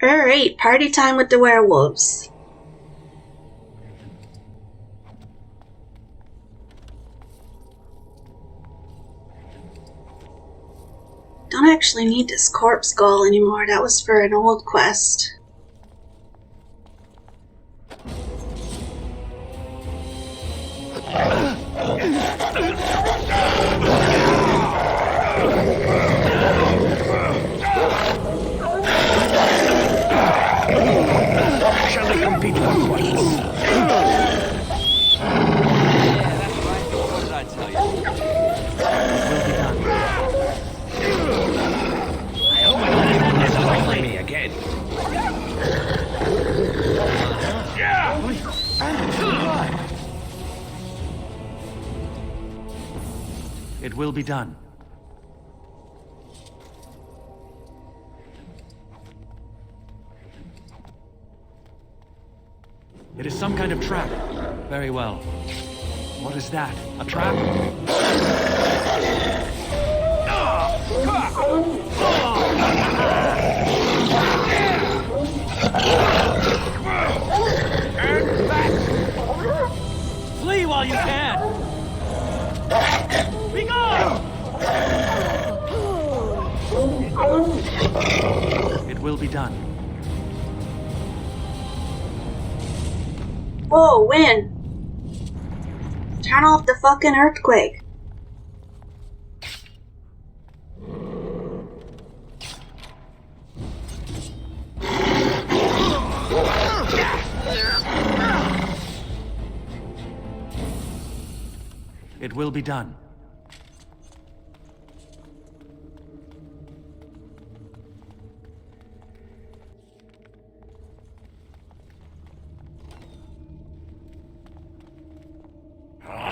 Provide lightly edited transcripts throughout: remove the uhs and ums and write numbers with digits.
Alright, party time with the werewolves. Don't actually need this corpse skull anymore, that was for an old quest. Shall we compete for questions? What did I tell you? I hope I don't have to fight me again. It will be done. It is some kind of trap. Very well. What is that? A trap? Flee while you can! Be gone! It will be done. Whoa, wind! Turn off the fucking earthquake. It will be done.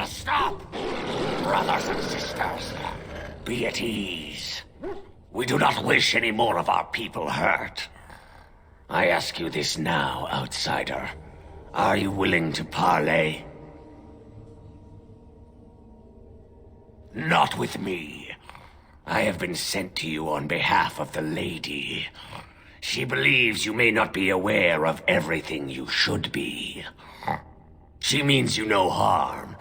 Stop! Brothers and sisters, be at ease. We do not wish any more of our people hurt. I ask you this now, outsider. Are you willing to parley? Not with me. I have been sent to you on behalf of the lady. She believes you may not be aware of everything you should be. She means you no harm,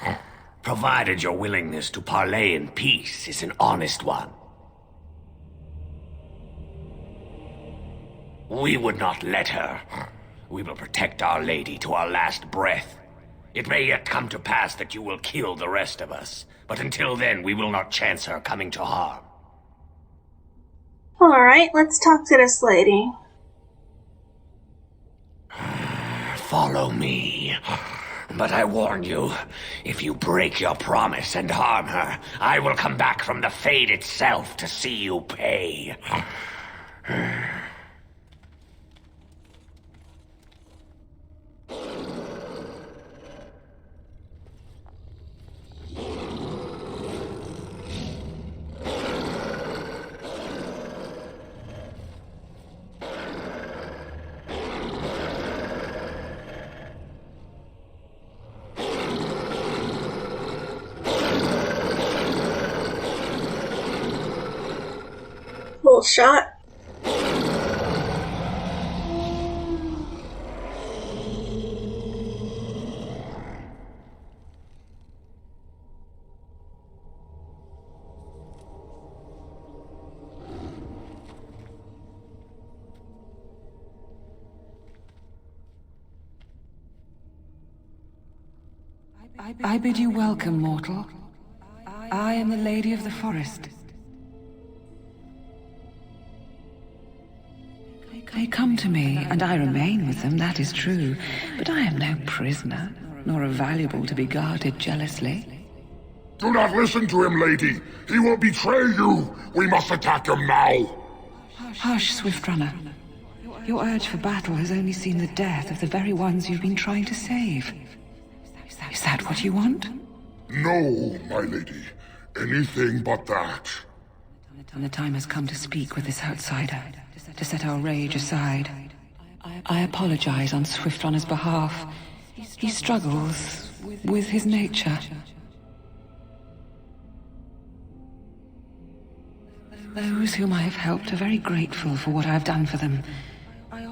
provided your willingness to parley in peace is an honest one. We would not let her. We will protect our lady to our last breath. It may yet come to pass that you will kill the rest of us, but until then we will not chance her coming to harm. Alright, let's talk to this lady. Follow me. But I warn you, if you break your promise and harm her, I will come back from the Fade itself to see you pay. Full shot. I bid you welcome, mortal. I am the Lady of the Forest. They come to me, and I remain with them, that is true. But I am no prisoner, nor a valuable to be guarded jealously. Do not listen to him, lady. He will betray you. We must attack him now. Hush, Swift Runner. Your urge for battle has only seen the death of the very ones you've been trying to save. Is that what you want? No, my lady. Anything but that. And the time has come to speak with this outsider, to set our rage aside. I apologize on Swift Runner's behalf. He struggles with his nature. Those whom I have helped are very grateful for what I have done for them.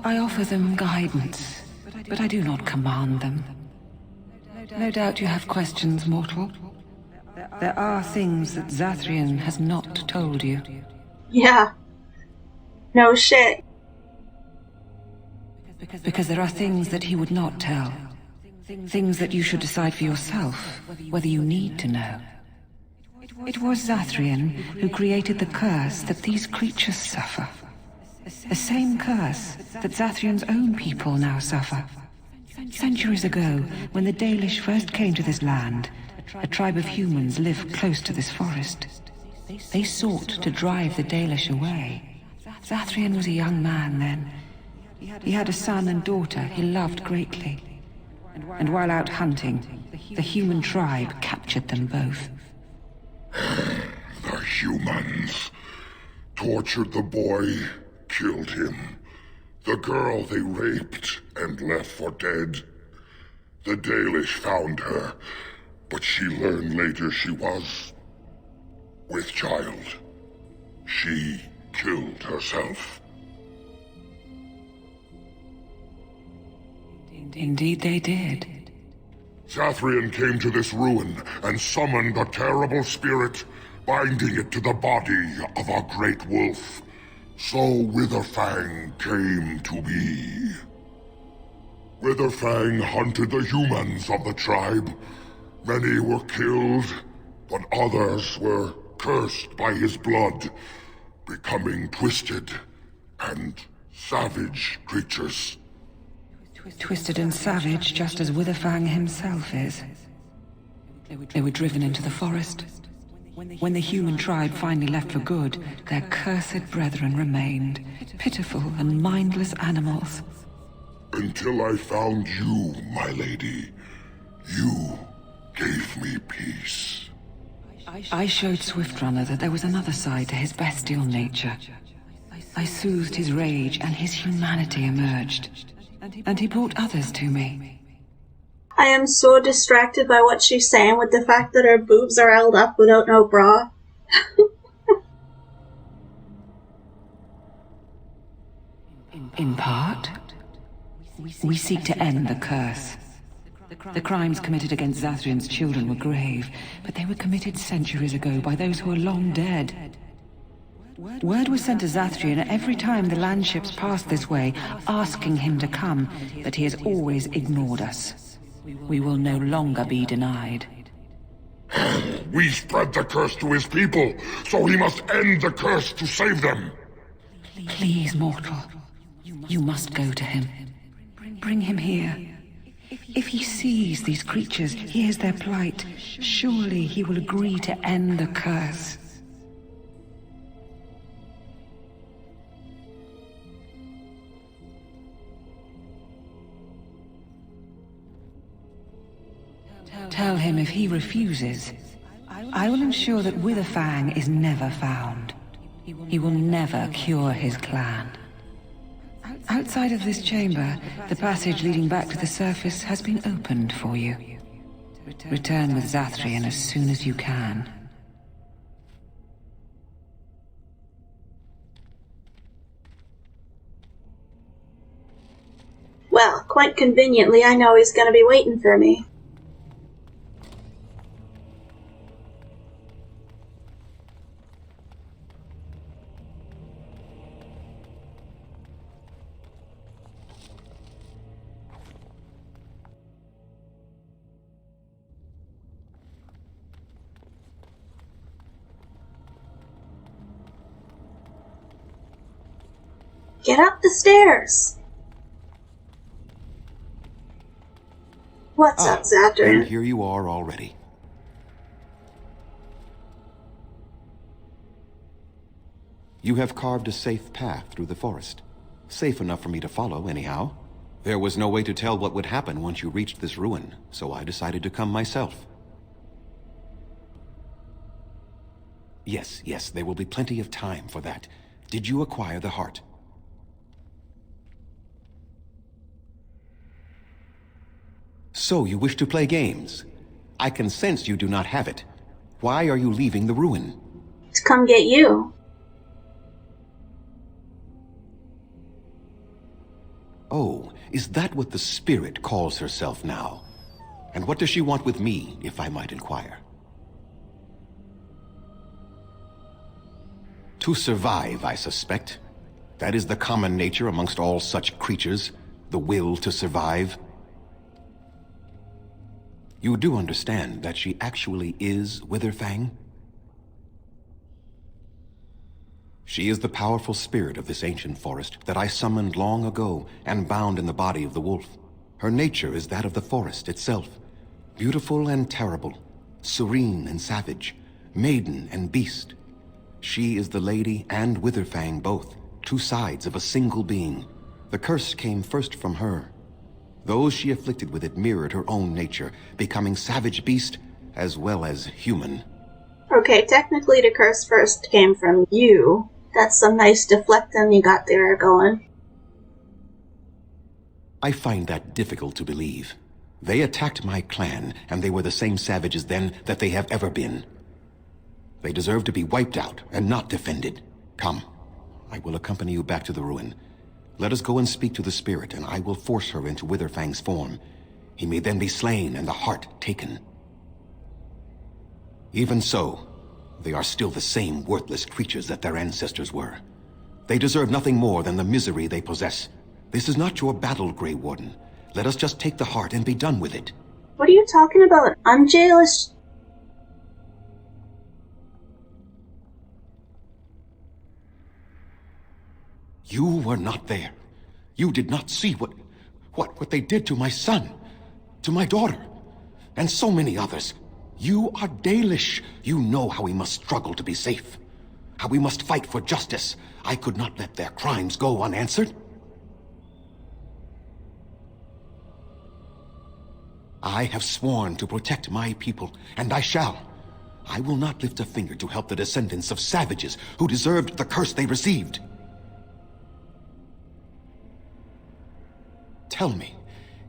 I offer them guidance, but I do not command them. No doubt you have questions, mortal. There are things that Zathrian has not told you. Yeah. No shit. Because there are things that he would not tell. Things that you should decide for yourself, whether you need to know. It was Zathrian who created the curse that these creatures suffer. The same curse that Zathrian's own people now suffer. Centuries ago, when the Dalish first came to this land, a tribe of humans lived close to this forest. They sought to drive the Dalish away. Zathrian was a young man then. He had a son and daughter he loved greatly. And while out hunting, the human tribe captured them both. The humans tortured the boy, killed him. The girl they raped and left for dead. The Dalish found her, but she learned later she was with child. She killed herself. Indeed they did. Zathrian came to this ruin and summoned a terrible spirit, binding it to the body of a great wolf. So Witherfang came to be. Witherfang hunted the humans of the tribe. Many were killed, but others were cursed by his blood, becoming twisted and savage creatures. Twisted and savage, just as Witherfang himself is. They were driven into the forest. When the human tribe finally left for good, their cursed brethren remained, pitiful and mindless animals. Until I found you, my lady. You gave me peace. I showed Swiftrunner that there was another side to his bestial nature. I soothed his rage and his humanity emerged. And he brought others to me. I am so distracted by what she's saying with the fact that her boobs are held up without no bra. In part, we seek to end the curse. The crimes committed against Zathrian's children were grave, but they were committed centuries ago by those who are long dead. Word was sent to Zathrian every time the landships passed this way, asking him to come, but he has always ignored us. We will no longer be denied. We spread the curse to his people, so he must end the curse to save them. Please, mortal. You must go to him. Bring him here. If he sees these creatures, hears their plight, surely he will agree to end the curse. Tell him if he refuses, I will ensure that Witherfang is never found. He will never cure his clan. Outside of this chamber, the passage leading back to the surface has been opened for you. Return with Zathrian as soon as you can. Well, quite conveniently, I know he's gonna be waiting for me. Get up the stairs! What's up, And Zathrian? here you are already. You have carved a safe path through the forest. Safe enough for me to follow, anyhow. There was no way to tell what would happen once you reached this ruin, so I decided to come myself. Yes, there will be plenty of time for that. Did you acquire the heart? So you wish to play games? I can sense you do not have it. Why are you leaving the ruin? To come get you. Oh, is that what the spirit calls herself now? And what does she want with me, if I might inquire? To survive, I suspect. That is the common nature amongst all such creatures, the will to survive. You do understand that she actually is Witherfang? She is the powerful spirit of this ancient forest that I summoned long ago and bound in the body of the wolf. Her nature is that of the forest itself. Beautiful and terrible, serene and savage, maiden and beast. She is the lady and Witherfang both, two sides of a single being. The curse came first from her. Those she afflicted with it mirrored her own nature, becoming savage beast as well as human. Okay, technically the curse first came from you. That's some nice deflecting you got there going. I find that difficult to believe. They attacked my clan, and they were the same savages then that they have ever been. They deserve to be wiped out and not defended. Come, I will accompany you back to the ruin. Let us go and speak to the spirit, and I will force her into Witherfang's form. He may then be slain and the heart taken. Even so, they are still the same worthless creatures that their ancestors were. They deserve nothing more than the misery they possess. This is not your battle, Grey Warden. Let us just take the heart and be done with it. What are you talking about? I'm jailish. You were not there. You did not see what they did to my son, to my daughter, and so many others. You are Dalish. You know how we must struggle to be safe, how we must fight for justice. I could not let their crimes go unanswered. I have sworn to protect my people, and I shall. I will not lift a finger to help the descendants of savages who deserved the curse they received. Tell me,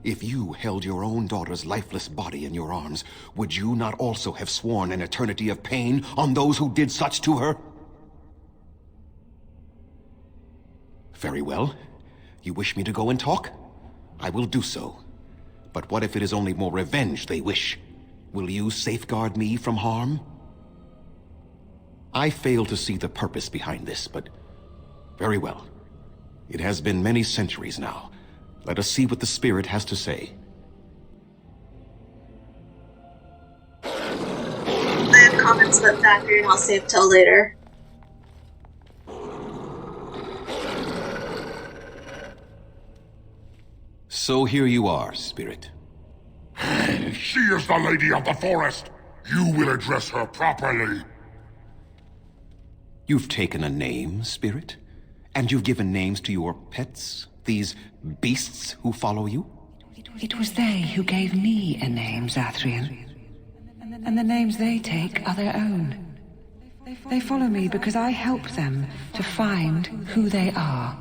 if you held your own daughter's lifeless body in your arms, would you not also have sworn an eternity of pain on those who did such to her? Very well. You wish me to go and talk? I will do so. But what if it is only more revenge they wish? Will you safeguard me from harm? I fail to see the purpose behind this, but very well. It has been many centuries now. Let us see what the spirit has to say. I have comments about Zathrian I'll save till later. So here you are, spirit. She is the lady of the forest. You will address her properly. You've taken a name, spirit? And you've given names to your pets? These beasts who follow you? It was they who gave me a name, Zathrian. And the names they take are their own. They follow me because I help them to find who they are.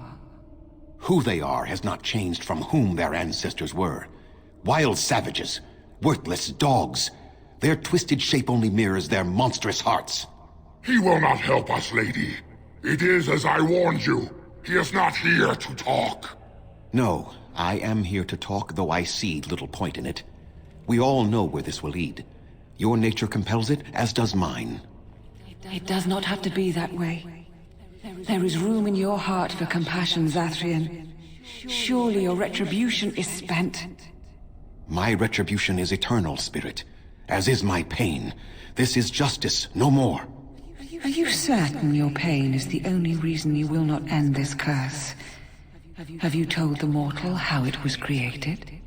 Who they are has not changed from whom their ancestors were. Wild savages, worthless dogs. Their twisted shape only mirrors their monstrous hearts. He will not help us, lady. It is as I warned you. He is not here to talk. No, I am here to talk, though I see little point in it. We all know where this will lead. Your nature compels it, as does mine. It does not have to be that way. There is room in your heart for compassion, Zathrian. Surely your retribution is spent. My retribution is eternal, spirit, as is my pain. This is justice, no more. Are you certain your pain is the only reason you will not end this curse? Have you told the mortal how it was created?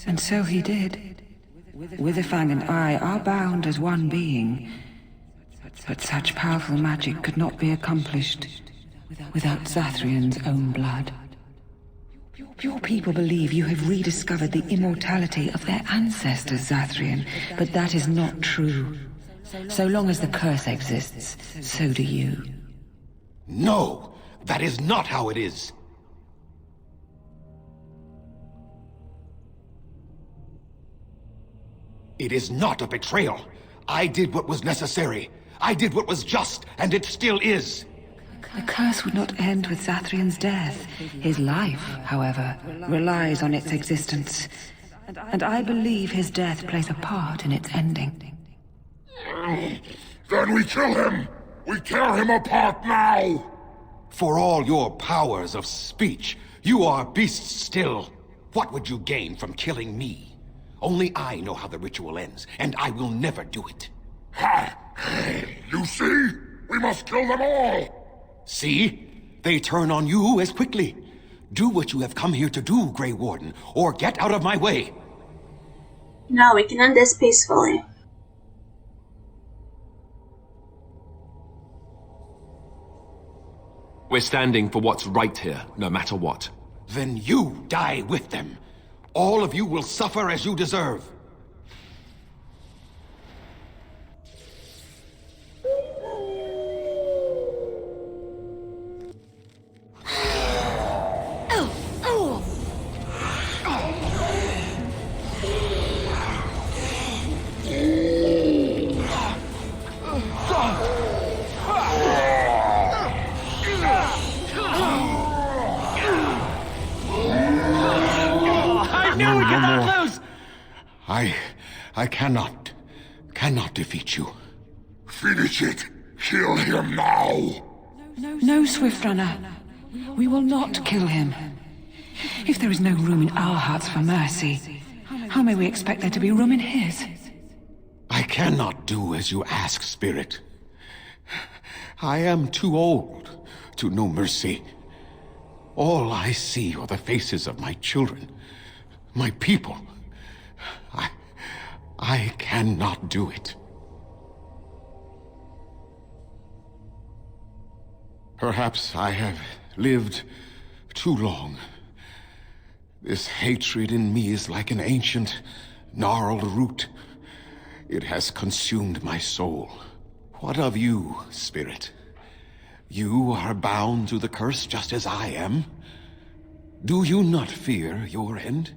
And so he did. Witherfang and I are bound as one being. But such powerful magic could not be accomplished without Zathrian's own blood. Your people believe you have rediscovered the immortality of their ancestors, Zathrian, but that is not true. So long as the curse exists, so do you. No! That is not how it is! It is not a betrayal. I did what was necessary. I did what was just, and it still is. The curse would not end with Zathrian's death. His life, however, relies on its existence. And I believe his death plays a part in its ending. Then we kill him! We tear him apart now! For all your powers of speech, you are beasts still. What would you gain from killing me? Only I know how the ritual ends, and I will never do it. Ha! You see? We must kill them all! See? They turn on you as quickly. Do what you have come here to do, Grey Warden, or get out of my way. No, we can end this peacefully. We're standing for what's right here, no matter what. Then you die with them. All of you will suffer as you deserve. I cannot defeat you. Finish it! Kill him now! No, Swiftrunner. We will not kill him. If there is no room in our hearts for mercy, how may we expect there to be room in his? I cannot do as you ask, Spirit. I am too old to know mercy. All I see are the faces of my children, my people. I cannot do it. Perhaps I have lived too long. This hatred in me is like an ancient, gnarled root. It has consumed my soul. What of you, Spirit? You are bound to the curse just as I am. Do you not fear your end?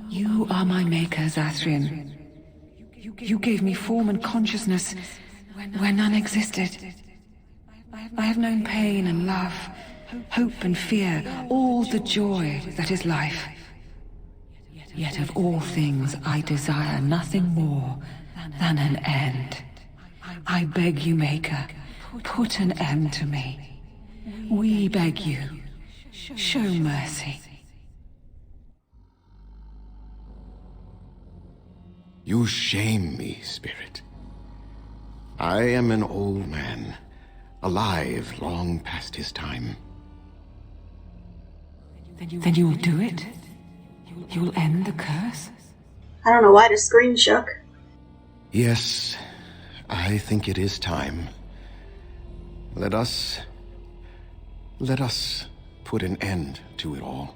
You are my maker, Zathrian. You gave me form and consciousness where none existed. I have known pain and love, hope and fear, all the joy that is life. Yet of all things I desire nothing more than an end. I beg you, Maker, put an end to me. We beg you, show mercy. You shame me, Spirit. I am an old man, alive long past his time. Then you will do it? You will end the curse? I don't know why the screen shook. Yes, I think it is time. Let us put an end to it all.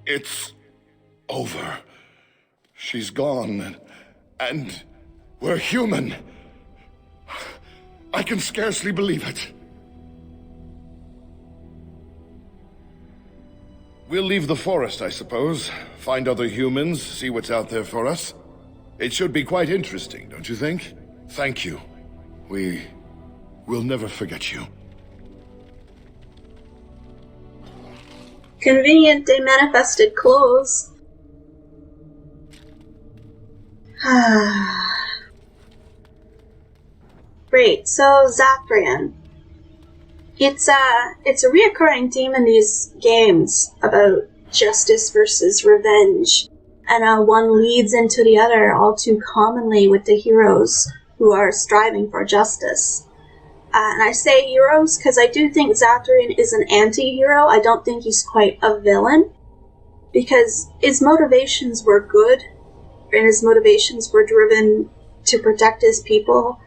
It's over. She's gone, and we're human. I can scarcely believe it. We'll leave the forest, I suppose. Find other humans, see what's out there for us. It should be quite interesting, don't you think? Thank you. We'll never forget you. Convenient they manifested clothes. Great, so Zathrian. It's a reoccurring theme in these games about justice versus revenge, and one leads into the other all too commonly with the heroes who are striving for justice. And I say heroes because I do think Zathrian is an anti-hero. I don't think he's quite a villain, because his motivations were good, and his motivations were driven to protect his people,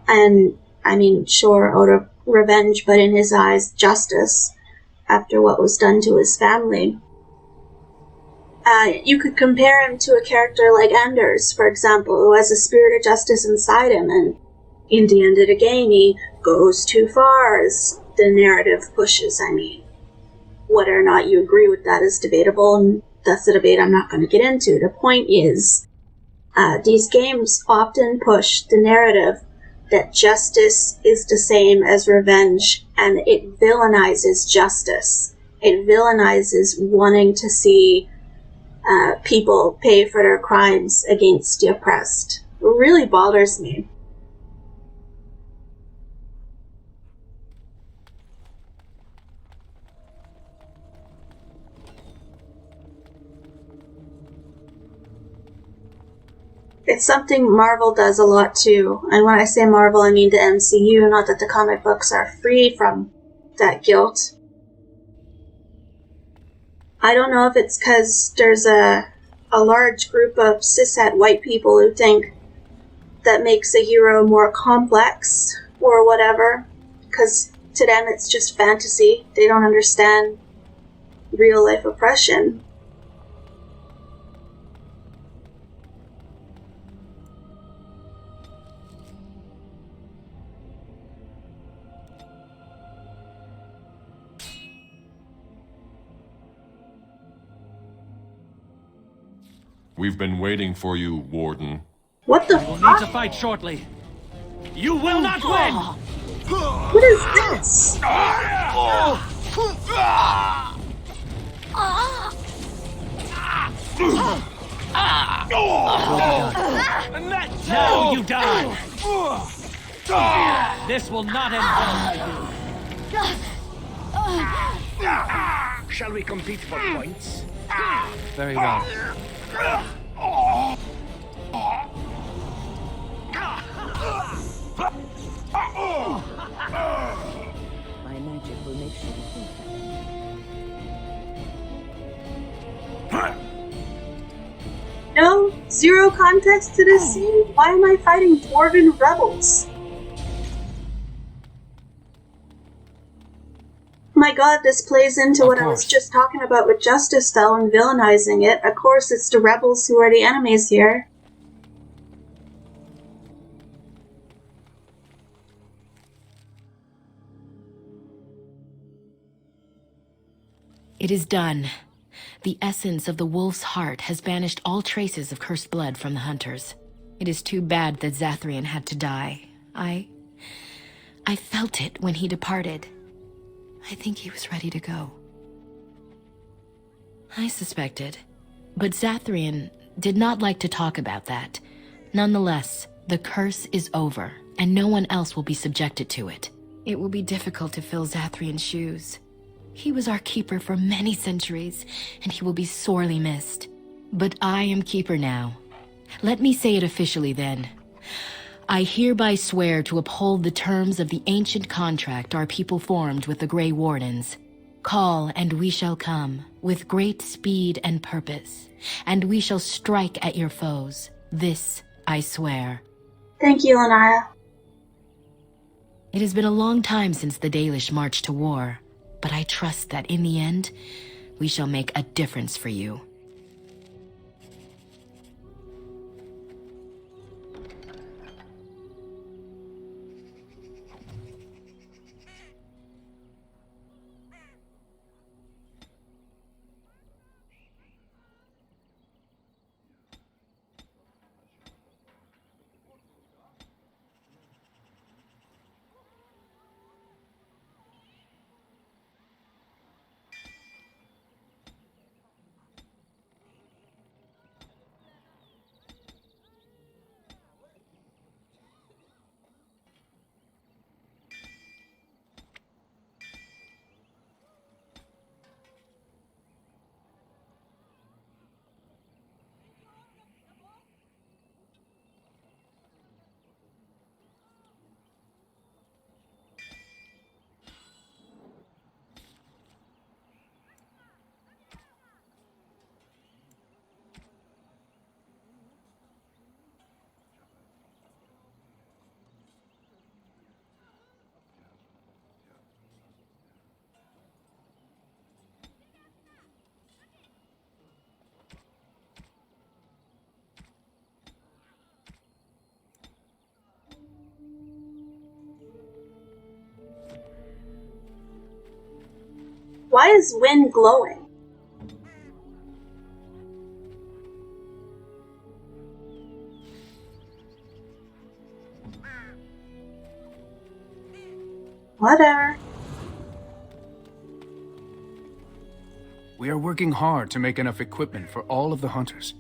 and, I mean, sure, out of revenge, but in his eyes, justice, after what was done to his family. You could compare him to a character like Anders, for example, who has a spirit of justice inside him, and in the end of the game, he goes too far, as the narrative pushes, I mean. Whether or not you agree with that is debatable, and that's a debate I'm not going to get into. The point is, these games often push the narrative that justice is the same as revenge, and it villainizes justice. It villainizes wanting to see people pay for their crimes against the oppressed. It really bothers me. It's something Marvel does a lot too, and when I say Marvel, I mean the MCU, not that the comic books are free from that guilt. I don't know if it's because there's a large group of cishet white people who think that makes a hero more complex, or whatever, because to them it's just fantasy. They don't understand real life oppression. We've been waiting for you, Warden. What the We'll need fuck? to fight shortly. You will not win! What is this? Now you die! This will not end well for you. Shall we compete for points? Very well. My magic will make sure. No? Zero context to this scene? Why am I fighting dwarven rebels? My god, this plays into what I was just talking about with justice, though, and villainizing it. Of course, it's the rebels who are the enemies here. It is done. The essence of the wolf's heart has banished all traces of cursed blood from the hunters. It is too bad that Zathrian had to die. I felt it when he departed. I think he was ready to go. I suspected. But Zathrian did not like to talk about that. Nonetheless, the curse is over, and no one else will be subjected to it. It will be difficult to fill Zathrian's shoes. He was our keeper for many centuries, and he will be sorely missed. But I am keeper now. Let me say it officially then. I hereby swear to uphold the terms of the ancient contract our people formed with the Grey Wardens. Call, and we shall come, with great speed and purpose, and we shall strike at your foes. This I swear. Thank you, Lanaya. It has been a long time since the Dalish marched to war, but I trust that in the end, we shall make a difference for you. Why is Wynn glowing? Whatever. We are working hard to make enough equipment for all of the hunters.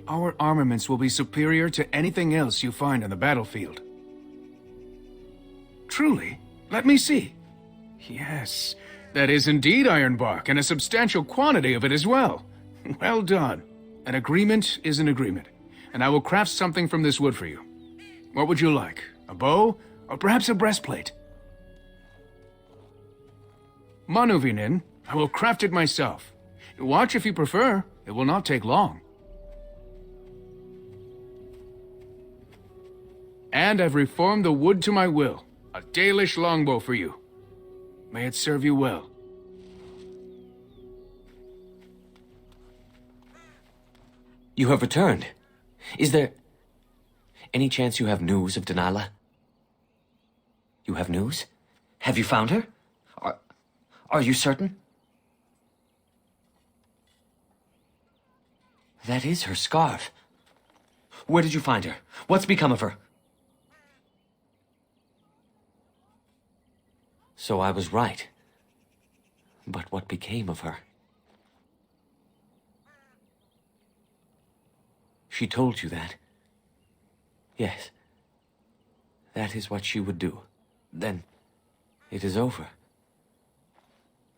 Our armaments will be superior to anything else you find on the battlefield. Truly? Let me see. Yes, that is indeed ironbark, and a substantial quantity of it as well. Well done. An agreement is an agreement, and I will craft something from this wood for you. What would you like? A bow, or perhaps a breastplate? Manuvinin, I will craft it myself. Watch if you prefer. It will not take long. And I've reformed the wood to my will. A Dalish longbow for you. May it serve you well. You have returned. Is there any chance you have news of Delilah? You have news? Have you found her? Are you certain? That is her scarf. Where did you find her? What's become of her? So I was right. But what became of her? She told you that? Yes. That is what she would do. Then it is over.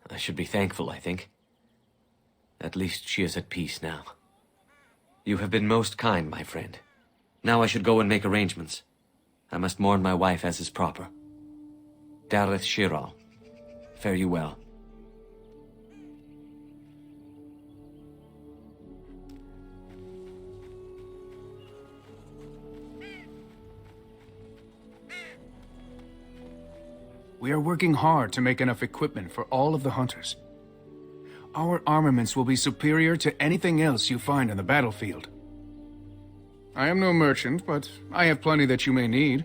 I should be thankful, I think. At least she is at peace now. You have been most kind, my friend. Now I should go and make arrangements. I must mourn my wife as is proper. Dareth Shiral, fare you well. We are working hard to make enough equipment for all of the hunters. Our armaments will be superior to anything else you find on the battlefield. I am no merchant, but I have plenty that you may need.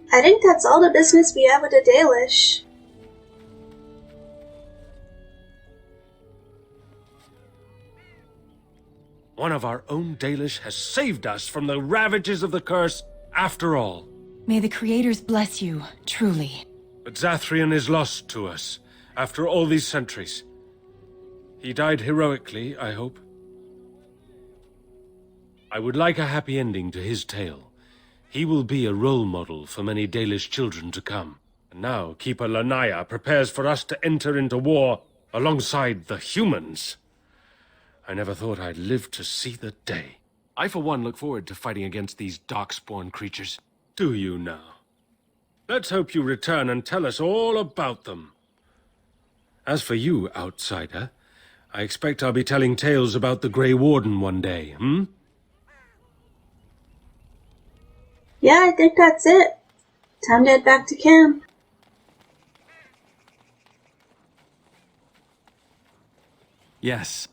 I think that's all the business we have with the Dalish. one of our own Dalish has saved us from the ravages of the curse after all. May the creators bless you, truly. But Zathrian is lost to us, after all these centuries. He died heroically, I hope. I would like a happy ending to his tale. He will be a role model for many Dalish children to come. And now Keeper Lanaya prepares for us to enter into war alongside the humans. I never thought I'd live to see the day. I, for one, look forward to fighting against these darkspawn creatures. Do you now? Let's hope you return and tell us all about them. As for you, outsider, I expect I'll be telling tales about the Grey Warden one day, hmm? Yeah, I think that's it. Time to head back to camp. Yes,